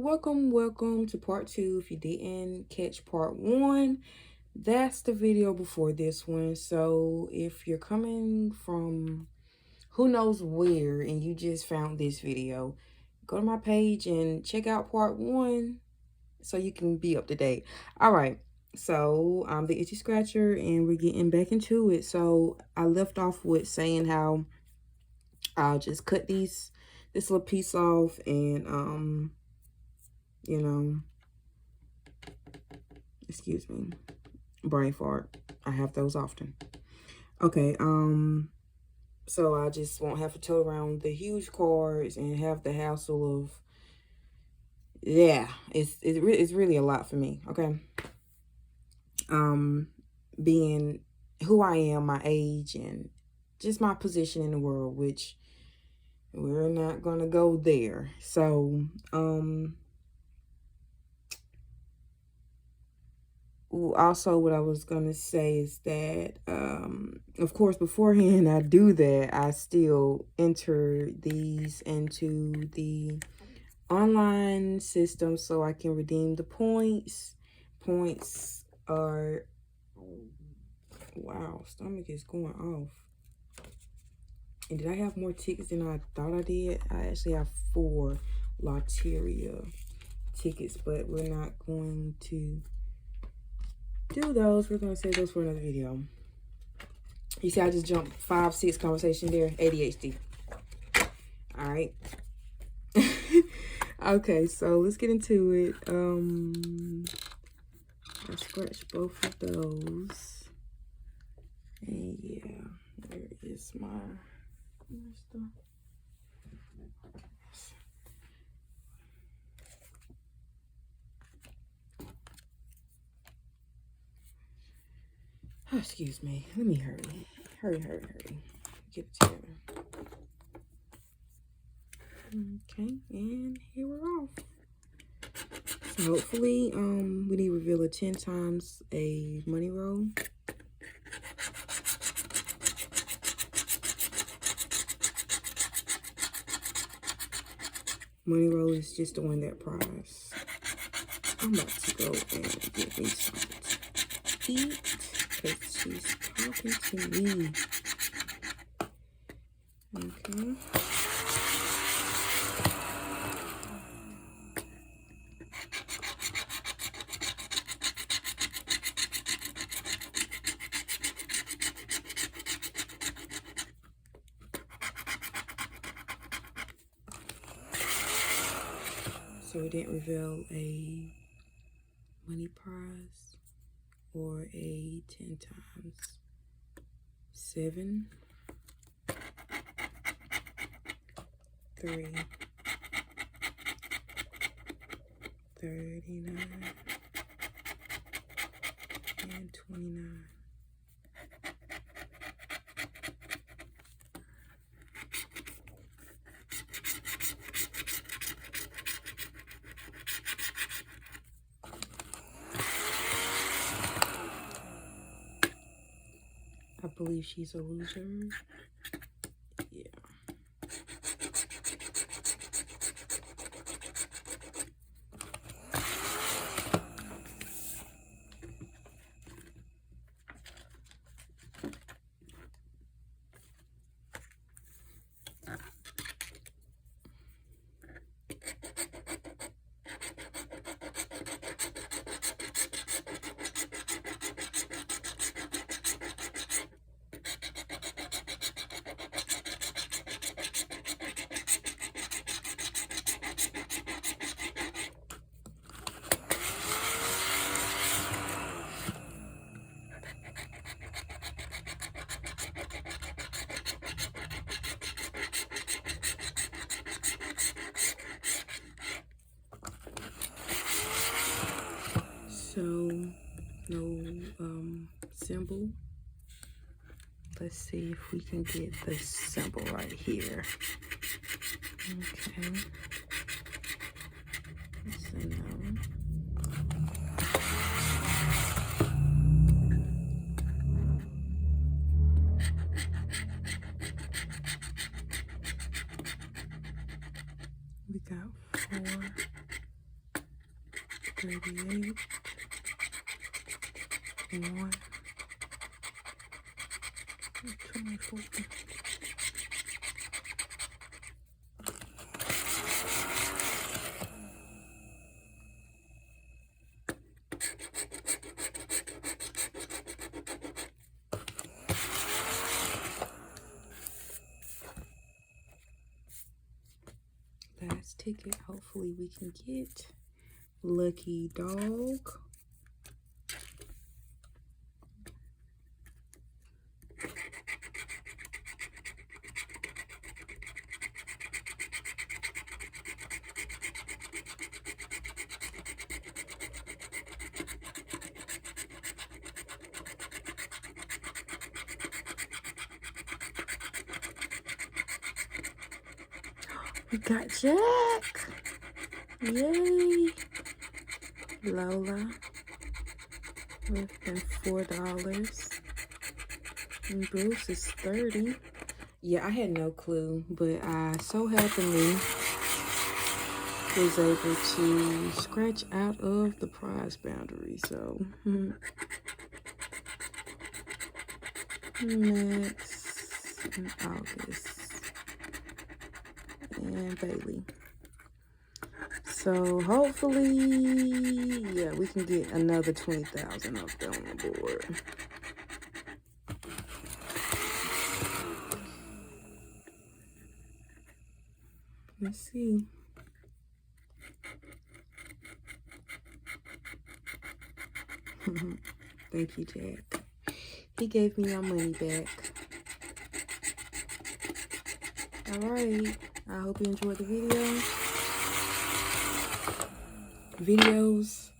welcome to part 2. If you didn't catch part 1, that's the video before this one. So if you're coming from who knows where and you just found this video, go to my page and check out part 1 so you can be up to date. All right, so I'm the Itchy Scratcher and we're getting back into it. So I left off with saying how I'll just cut this little piece off and you know, excuse me, brain fart. I have those often. Okay, so I just won't have to tote around the huge cards and have the hassle of, yeah, it's really a lot for me. Okay, being who I am, my age, and just my position in the world, which we're not gonna go there. So also what I was gonna say is that of course beforehand I do that, I still enter these into the online system so I can redeem the points. Points are, wow, stomach is going off. And did I have more tickets than I thought I did? I actually have 4 Loteria tickets, but we're not going to do those. We're going to save those for another video. You see, I just jumped 5, 6 conversation there. ADHD. All right. Okay, so let's get into it. I scratched both of those. And yeah, where is my... Where's the... Oh, excuse me. Let me hurry. Hurry. Get it together. Okay, and here we're off. So hopefully, we need to reveal a 10 times a money roll. Money roll is just to win that prize. I'm about to go and get me something to eat because she's talking to me. Okay. So we didn't reveal a money prize or a 10 times 7, 3, 39, and 29. I believe she's a loser. Yeah. So, no symbol. Let's see if we can get the symbol right here. Okay. So no. We got 4, 38. 1. 24. Last ticket. Hopefully we can get Lucky Dog. We got Jack. Yay. Lola with $4. And Bruce is 30. Yeah, I had no clue, but I so happenly was able to scratch out of the prize boundary. So Max and August and Bailey. So hopefully, yeah, we can get another 20,000 up there on the board. Let's see. Thank you, Jack. He gave me your money back. All right. I hope you enjoyed the videos.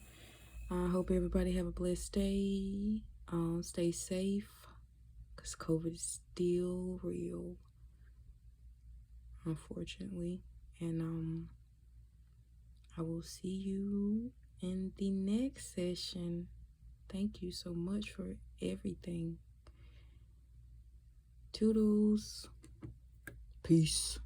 I hope everybody have a blessed day. Stay safe, because COVID is still real, unfortunately. And I will see you in the next session. Thank you so much for everything. Toodles. Peace.